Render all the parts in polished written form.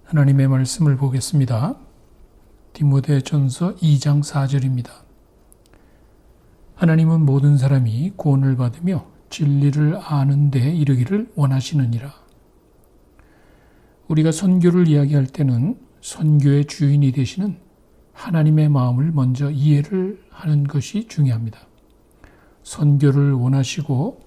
하나님의 말씀을 보겠습니다. 디모데전서 2장 4절입니다. 하나님은 모든 사람이 구원을 받으며 진리를 아는 데 이르기를 원하시느니라. 우리가 선교를 이야기할 때는 선교의 주인이 되시는 하나님의 마음을 먼저 이해를 하는 것이 중요합니다. 선교를 원하시고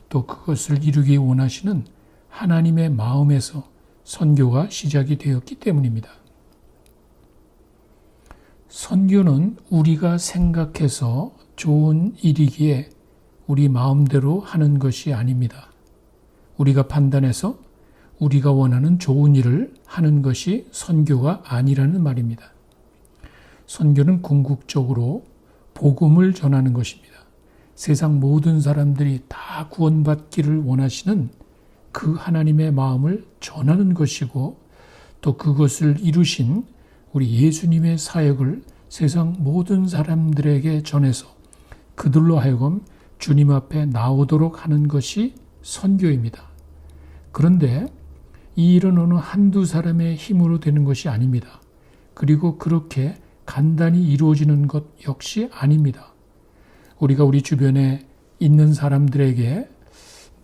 또 그것을 이루기 원하시는 하나님의 마음에서 선교가 시작이 되었기 때문입니다. 선교는 우리가 생각해서 좋은 일이기에 우리 마음대로 하는 것이 아닙니다. 우리가 판단해서 우리가 원하는 좋은 일을 하는 것이 선교가 아니라는 말입니다. 선교는 궁극적으로 복음을 전하는 것입니다. 세상 모든 사람들이 다 구원받기를 원하시는 그 하나님의 마음을 전하는 것이고 또 그것을 이루신 우리 예수님의 사역을 세상 모든 사람들에게 전해서 그들로 하여금 주님 앞에 나오도록 하는 것이 선교입니다. 그런데 이 일은 어느 한두 사람의 힘으로 되는 것이 아닙니다. 그리고 그렇게 간단히 이루어지는 것 역시 아닙니다. 우리가 우리 주변에 있는 사람들에게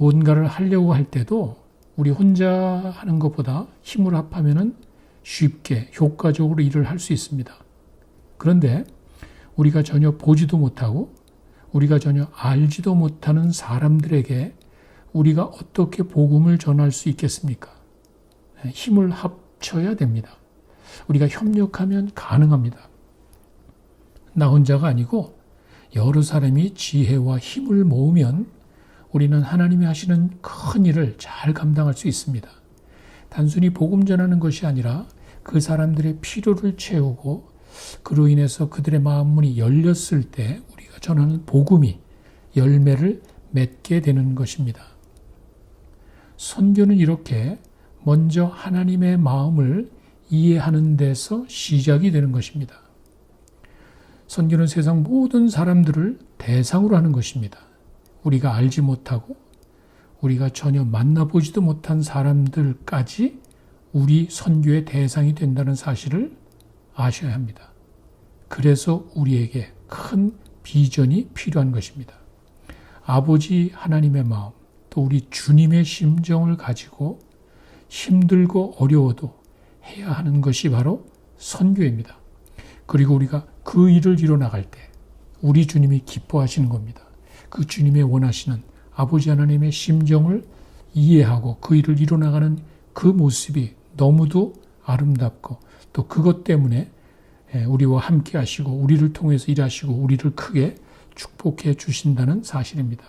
뭔가를 하려고 할 때도 우리 혼자 하는 것보다 힘을 합하면 쉽게 효과적으로 일을 할 수 있습니다. 그런데 우리가 전혀 보지도 못하고 우리가 전혀 알지도 못하는 사람들에게 우리가 어떻게 복음을 전할 수 있겠습니까? 힘을 합쳐야 됩니다. 우리가 협력하면 가능합니다. 나 혼자가 아니고 여러 사람이 지혜와 힘을 모으면 우리는 하나님이 하시는 큰 일을 잘 감당할 수 있습니다. 단순히 복음 전하는 것이 아니라 그 사람들의 필요를 채우고 그로 인해서 그들의 마음문이 열렸을 때 우리가 전하는 복음이 열매를 맺게 되는 것입니다. 선교는 이렇게 먼저 하나님의 마음을 이해하는 데서 시작이 되는 것입니다. 선교는 세상 모든 사람들을 대상으로 하는 것입니다. 우리가 알지 못하고 우리가 전혀 만나보지도 못한 사람들까지 우리 선교의 대상이 된다는 사실을 아셔야 합니다. 그래서 우리에게 큰 비전이 필요한 것입니다. 아버지 하나님의 마음, 또 우리 주님의 심정을 가지고 힘들고 어려워도 해야 하는 것이 바로 선교입니다. 그리고 우리가 그 일을 이뤄나갈 때 우리 주님이 기뻐하시는 겁니다. 그 주님의 원하시는 아버지 하나님의 심정을 이해하고 그 일을 이뤄나가는 그 모습이 너무도 아름답고 또 그것 때문에 우리와 함께 하시고 우리를 통해서 일하시고 우리를 크게 축복해 주신다는 사실입니다.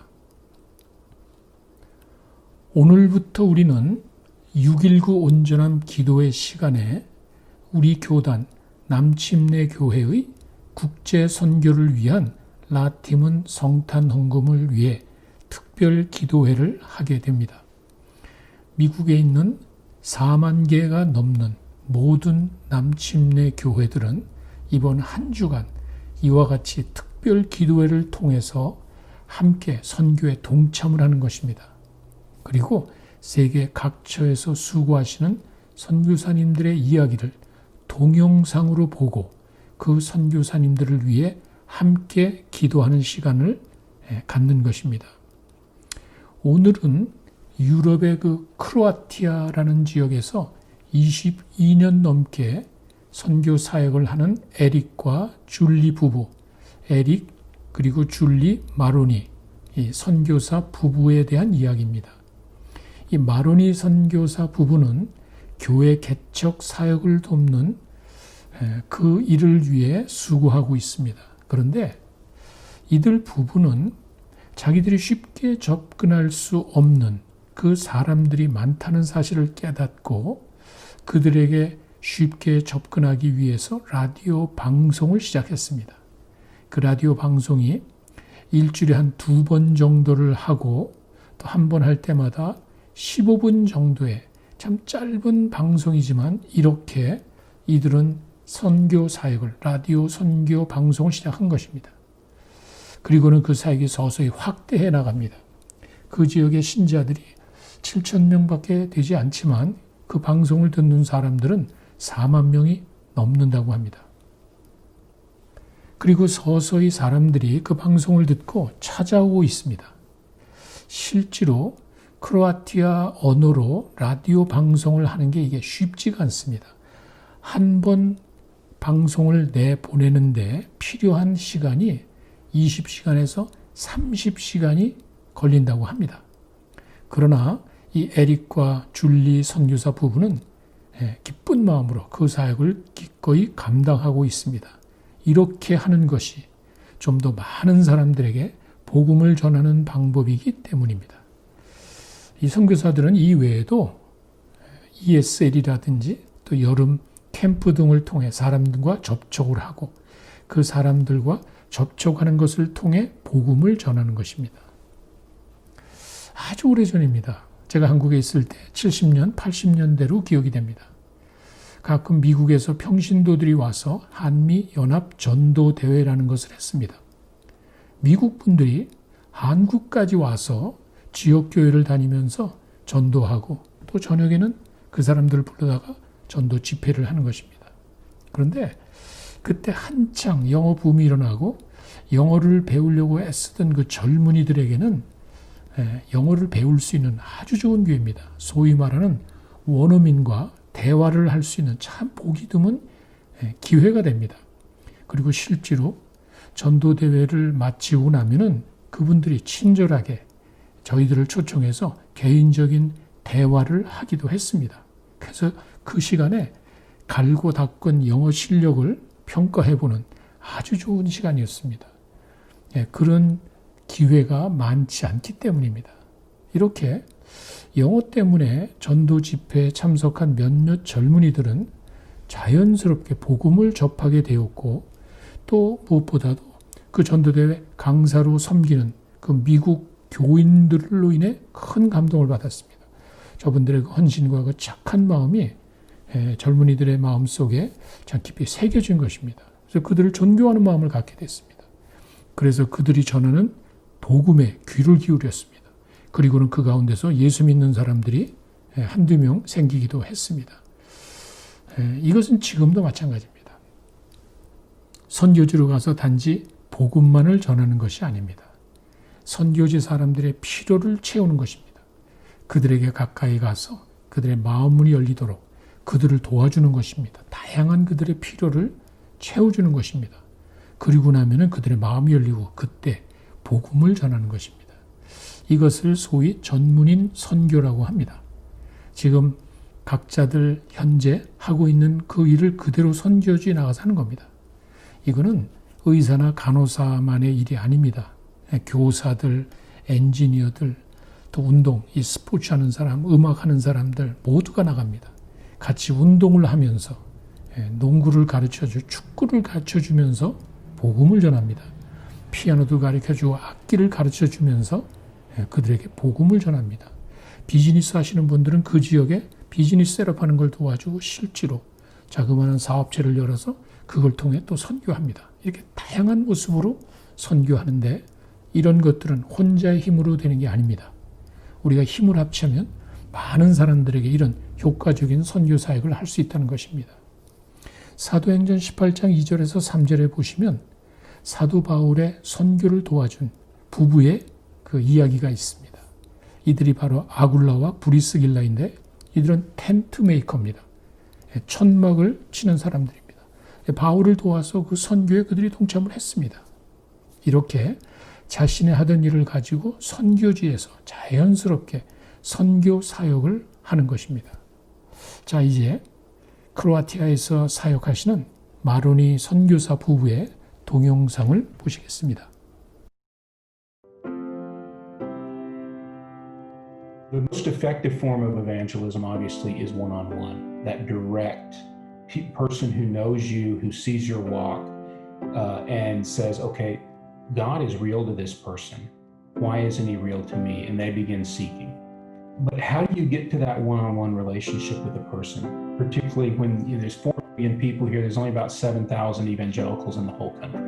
오늘부터 우리는 6.19 온전한 기도의 시간에 우리 교단 남침내 교회의 국제 선교를 위한 라팀은 성탄 헌금을 위해 특별 기도회를 하게 됩니다. 미국에 있는 4만 개가 넘는 모든 남침내 교회들은 이번 한 주간 이와 같이 특별 기도회를 통해서 함께 선교에 동참을 하는 것입니다. 그리고 세계 각처에서 수고하시는 선교사님들의 이야기를 동영상으로 보고 그 선교사님들을 위해 함께 기도하는 시간을 갖는 것입니다. 오늘은 유럽의 그 크로아티아라는 지역에서 22년 넘게 선교 사역을 하는 에릭과 줄리 부부, 에릭 그리고 줄리 마로니 이 선교사 부부에 대한 이야기입니다. 이 마로니 선교사 부부는 교회 개척 사역을 돕는 그 일을 위해 수고하고 있습니다. 그런데 이들 부부는 자기들이 쉽게 접근할 수 없는 그 사람들이 많다는 사실을 깨닫고 그들에게 쉽게 접근하기 위해서 라디오 방송을 시작했습니다. 그 라디오 방송이 일주일에 한 2번 정도를 하고 또 한 번 할 때마다 15분 정도의 참 짧은 방송이지만 이렇게 이들은 선교 사역을 라디오 선교 방송을 시작한 것입니다. 그리고는 그 사역이 서서히 확대해 나갑니다. 그 지역의 신자들이 7,000명밖에 되지 않지만 그 방송을 듣는 사람들은 4만 명이 넘는다고 합니다. 그리고 서서히 사람들이 그 방송을 듣고 찾아오고 있습니다. 실제로 크로아티아 언어로 라디오 방송을 하는 게 이게 쉽지가 않습니다. 한 번 방송을 내보내는데 필요한 시간이 20시간에서 30시간이 걸린다고 합니다. 그러나 이 에릭과 줄리 선교사 부부는 기쁜 마음으로 그 사역을 기꺼이 감당하고 있습니다. 이렇게 하는 것이 좀 더 많은 사람들에게 복음을 전하는 방법이기 때문입니다. 이 선교사들은 이 외에도 ESL이라든지 또 여름 캠프 등을 통해 사람들과 접촉을 하고 그 사람들과 접촉하는 것을 통해 복음을 전하는 것입니다. 아주 오래전입니다. 제가 한국에 있을 때 70년, 80년대로 기억이 됩니다. 가끔 미국에서 평신도들이 와서 한미 연합 전도 대회라는 것을 했습니다. 미국 분들이 한국까지 와서 지역 교회를 다니면서 전도하고 또 저녁에는 그 사람들을 불러다가 전도 집회를 하는 것입니다. 그런데 그때 한창 영어 붐이 일어나고 영어를 배우려고 애쓰던 그 젊은이들에게는 영어를 배울 수 있는 아주 좋은 기회입니다. 소위 말하는 원어민과 대화를 할 수 있는 참 보기 드문 기회가 됩니다. 그리고 실제로 전도대회를 마치고 나면은 그분들이 친절하게 저희들을 초청해서 개인적인 대화를 하기도 했습니다. 그래서 그 시간에 갈고 닦은 영어 실력을 평가해보는 아주 좋은 시간이었습니다. 그런 기회가 많지 않기 때문입니다. 이렇게 영어 때문에 전도 집회에 참석한 몇몇 젊은이들은 자연스럽게 복음을 접하게 되었고 또 무엇보다도 그 전도대회 강사로 섬기는 그 미국 교인들로 인해 큰 감동을 받았습니다. 저분들의 그 헌신과 그 착한 마음이 젊은이들의 마음속에 참 깊이 새겨진 것입니다. 그래서 그들을 존경하는 마음을 갖게 됐습니다. 그래서 그들이 전하는 복음에 귀를 기울였습니다. 그리고는 그 가운데서 예수 믿는 사람들이 한두 명 생기기도 했습니다. 이것은 지금도 마찬가지입니다. 선교지로 가서 단지 복음만을 전하는 것이 아닙니다. 선교지 사람들의 필요를 채우는 것입니다. 그들에게 가까이 가서 그들의 마음문이 열리도록 그들을 도와주는 것입니다. 다양한 그들의 필요를 채워주는 것입니다. 그리고 나면은 그들의 마음이 열리고 그때 복음을 전하는 것입니다. 이것을 소위 전문인 선교라고 합니다. 지금 각자들 현재 하고 있는 그 일을 그대로 선교지에 나가서 하는 겁니다. 이거는 의사나 간호사만의 일이 아닙니다. 교사들, 엔지니어들, 또 운동, 이 스포츠 하는 사람, 음악 하는 사람들 모두가 나갑니다. 같이 운동을 하면서 농구를 가르쳐주고 축구를 가르쳐주면서 복음을 전합니다. 피아노도 가르쳐주고 악기를 가르쳐주면서 그들에게 복음을 전합니다. 비즈니스 하시는 분들은 그 지역에 비즈니스 셋업하는 걸 도와주고 실제로 자그마한 사업체를 열어서 그걸 통해 또 선교합니다. 이렇게 다양한 모습으로 선교하는데 이런 것들은 혼자의 힘으로 되는 게 아닙니다. 우리가 힘을 합치면 많은 사람들에게 이런 효과적인 선교 사역을 할 수 있다는 것입니다. 사도행전 18장 2절에서 3절에 보시면 사도 바울의 선교를 도와준 부부의 그 이야기가 있습니다. 이들이 바로 아굴라와 브리스길라인데 이들은 텐트 메이커입니다. 천막을 치는 사람들입니다. 바울을 도와서 그 선교에 그들이 동참을 했습니다. 이렇게 자신의 하던 일을 가지고 선교지에서 자연스럽게 선교 사역을 하는 것입니다. 자, 이제 크로아티아에서 사역하시는 마로니 선교사 부부의 동영상을 보시겠습니다. The most effective form of evangelism, obviously, is one-on-one. That direct person who knows you, who sees your walk, and says, okay, God is real to this person. Why isn't he real to me? And they begin seeking. But how do you get to that one-on-one relationship with a person? Particularly when there's 4 million people here, there's only about 7,000 evangelicals in the whole country.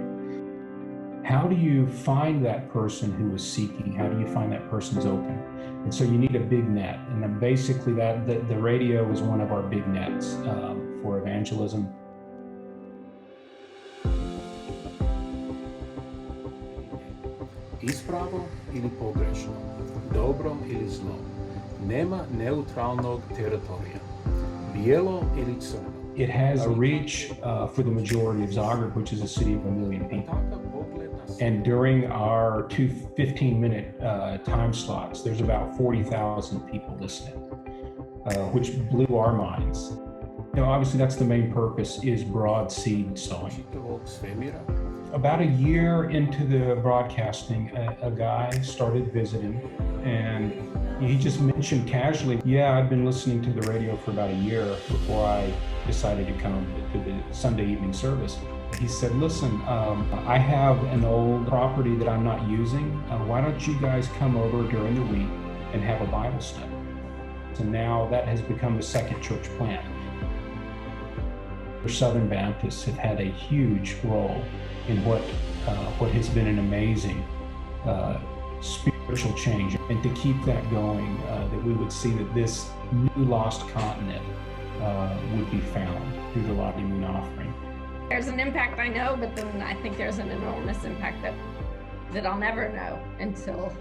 How do you find that person who is seeking? How do you find that person's open? And so you need a big net. And then basically the radio is one of our big nets for evangelism. Ispravo ili pogrešno, dobro ili zlo. Nema neutralnog teritorija. Bijelo ili crno. It has a reach for the majority of Zagreb, which is a city of 1 million people. And during our 2 15-minute time slots, there's about 40,000 people listening, which blew our minds. You know, obviously that's the main purpose, is broad seed sowing. About a year into the broadcasting, a guy started visiting, and he just mentioned casually, yeah, I've been listening to the radio for about a year before I decided to come to the Sunday evening service. He said, listen, I have an old property that I'm not using. Why don't you guys come over during the week and have a Bible study? So now that has become the second church plant. Southern Baptists have had a huge role in what has been an amazing spiritual change, and to keep that going, that we would see that this new lost continent would be found through the Lottie Moon offering. There's an impact I know, but then I think there's an enormous impact that I'll never know until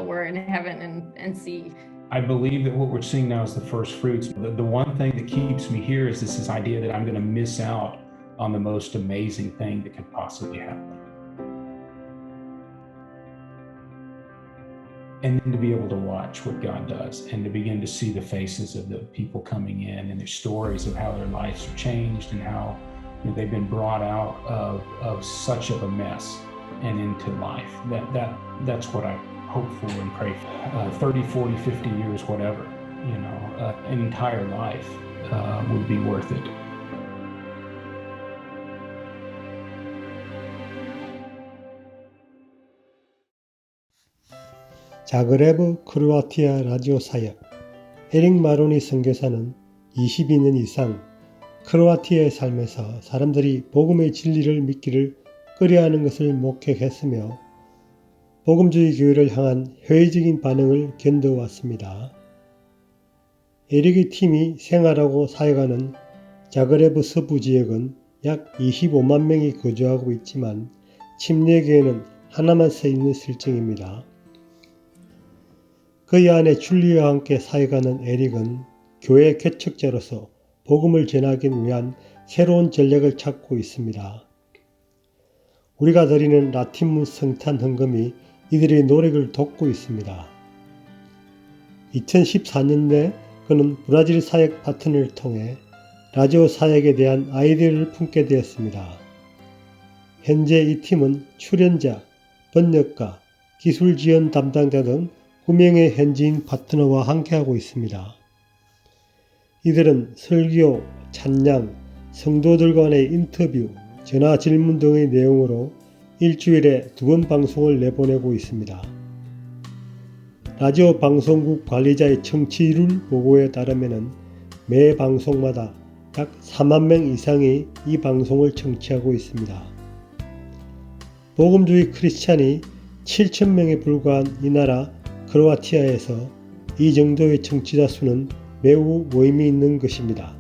we're in heaven and see. I believe that what we're seeing now is the first fruits. The one thing that keeps me here is this idea that I'm going to miss out on the most amazing thing that could possibly happen. And then to be able to watch what God does and to begin to see the faces of the people coming in and their stories of how their lives are changed and how, you know, they've been brought out of such of a mess and into life. That's what I hope for and pray for. 30, 40, 50 years, whatever, you know, an entire life would be worth it. 자그레브 크로아티아 라디오 사역 에릭 마로니 선교사는 22년 이상 크로아티아의 삶에서 사람들이 복음의 진리를 믿기를 꺼려하는 것을 목격했으며 복음주의 교회를 향한 회의적인 반응을 견뎌왔습니다. 에릭의 팀이 생활하고 사역하는 자그레브 서부 지역은 약 25만 명이 거주하고 있지만 침례교회는 하나만 서 있는 실정입니다. 그의 아내 줄리와 함께 사역하는 에릭은 교회 개척자로서 복음을 전하기 위한 새로운 전략을 찾고 있습니다. 우리가 드리는 라틴문 성탄 헌금이 이들의 노력을 돕고 있습니다. 2014년에 그는 브라질 사역 파트너를 통해 라디오 사역에 대한 아이디어를 품게 되었습니다. 현재 이 팀은 출연자, 번역가, 기술 지원 담당자 등 9명의 현지인 파트너와 함께하고 있습니다. 이들은 설교, 찬양, 성도들 간의 인터뷰, 전화 질문 등의 내용으로 일주일에 2번 방송을 내보내고 있습니다. 라디오 방송국 관리자의 청취율 보고에 따르면 매 방송마다 약 4만 명 이상이 이 방송을 청취하고 있습니다. 복음주의 크리스찬이 7천 명에 불과한 이 나라 크로아티아에서 이 정도의 청취자 수는 매우 의미 있는 것입니다.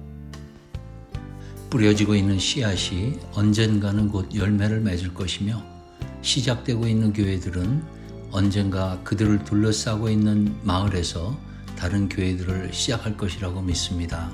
뿌려지고 있는 씨앗이 언젠가는 곧 열매를 맺을 것이며 시작되고 있는 교회들은 언젠가 그들을 둘러싸고 있는 마을에서 다른 교회들을 시작할 것이라고 믿습니다.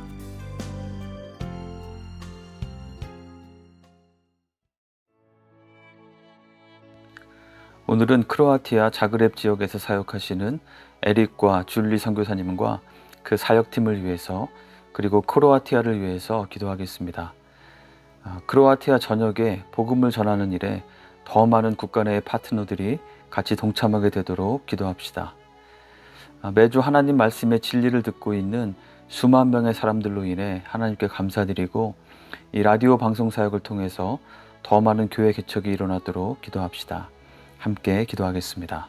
오늘은 크로아티아 자그렙 지역에서 사역하시는 에릭과 줄리 선교사님과 그 사역팀을 위해서 그리고 크로아티아를 위해서 기도하겠습니다. 크로아티아 전역에 복음을 전하는 일에 더 많은 국가 내의 파트너들이 같이 동참하게 되도록 기도합시다. 매주 하나님 말씀의 진리를 듣고 있는 수만 명의 사람들로 인해 하나님께 감사드리고 이 라디오 방송 사역을 통해서 더 많은 교회 개척이 일어나도록 기도합시다. 함께 기도하겠습니다.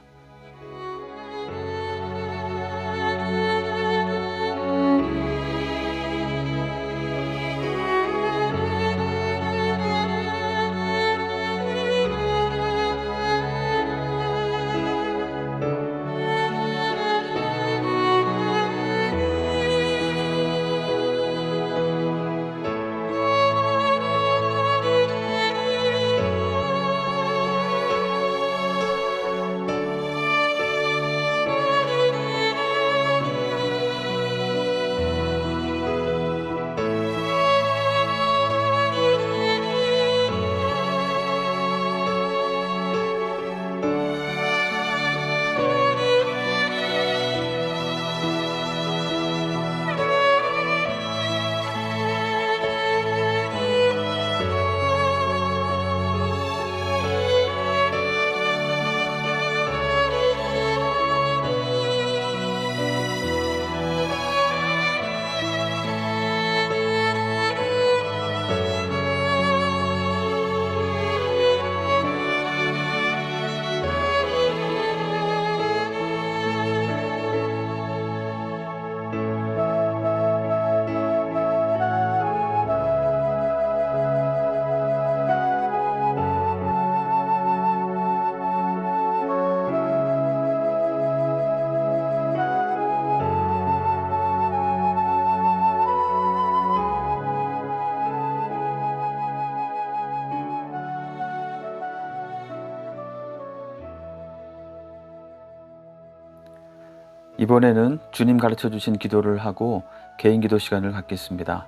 이번에는 주님 가르쳐 주신 기도를 하고 개인 기도 시간을 갖겠습니다.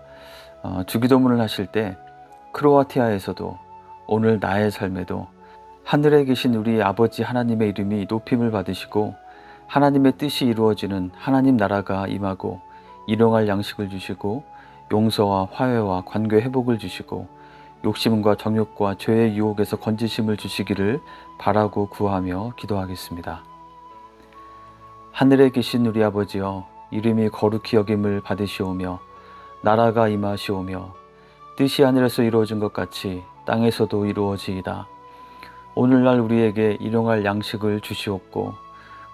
주기도문을 하실 때 크로아티아에서도 오늘 나의 삶에도 하늘에 계신 우리 아버지 하나님의 이름이 높임을 받으시고 하나님의 뜻이 이루어지는 하나님 나라가 임하고 일용할 양식을 주시고 용서와 화해와 관계 회복을 주시고 욕심과 정욕과 죄의 유혹에서 건지심을 주시기를 바라고 구하며 기도하겠습니다. 하늘에 계신 우리 아버지여, 이름이 거룩히 여김을 받으시오며 나라가 임하시오며 뜻이 하늘에서 이루어진 것 같이 땅에서도 이루어지이다. 오늘날 우리에게 일용할 양식을 주시옵고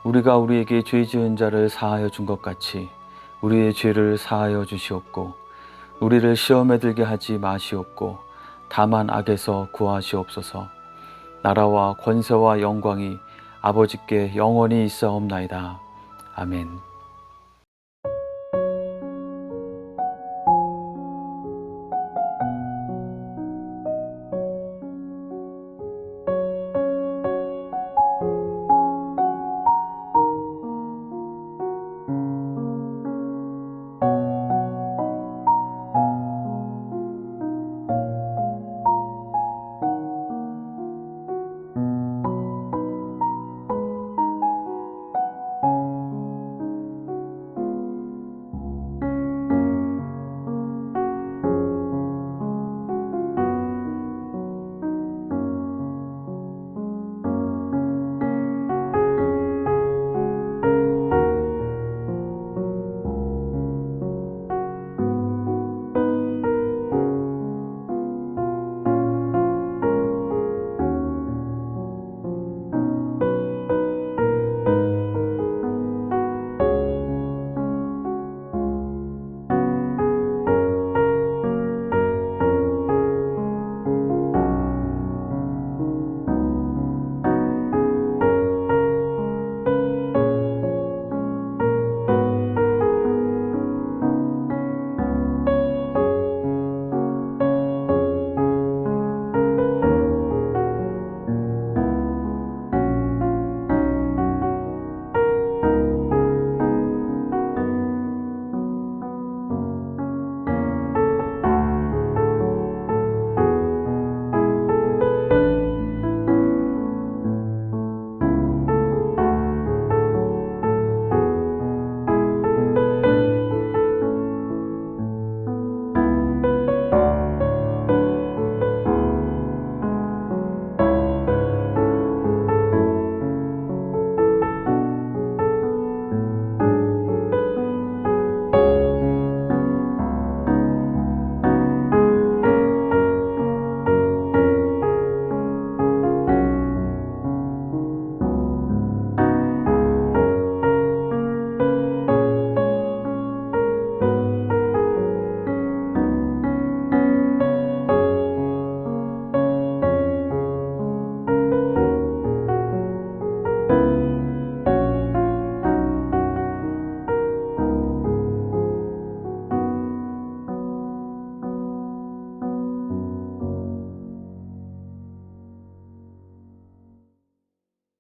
우리가 우리에게 죄 지은 자를 사하여 준 것 같이 우리의 죄를 사하여 주시옵고 우리를 시험에 들게 하지 마시옵고 다만 악에서 구하시옵소서. 나라와 권세와 영광이 아버지께 영원히 있사옵나이다. 아멘.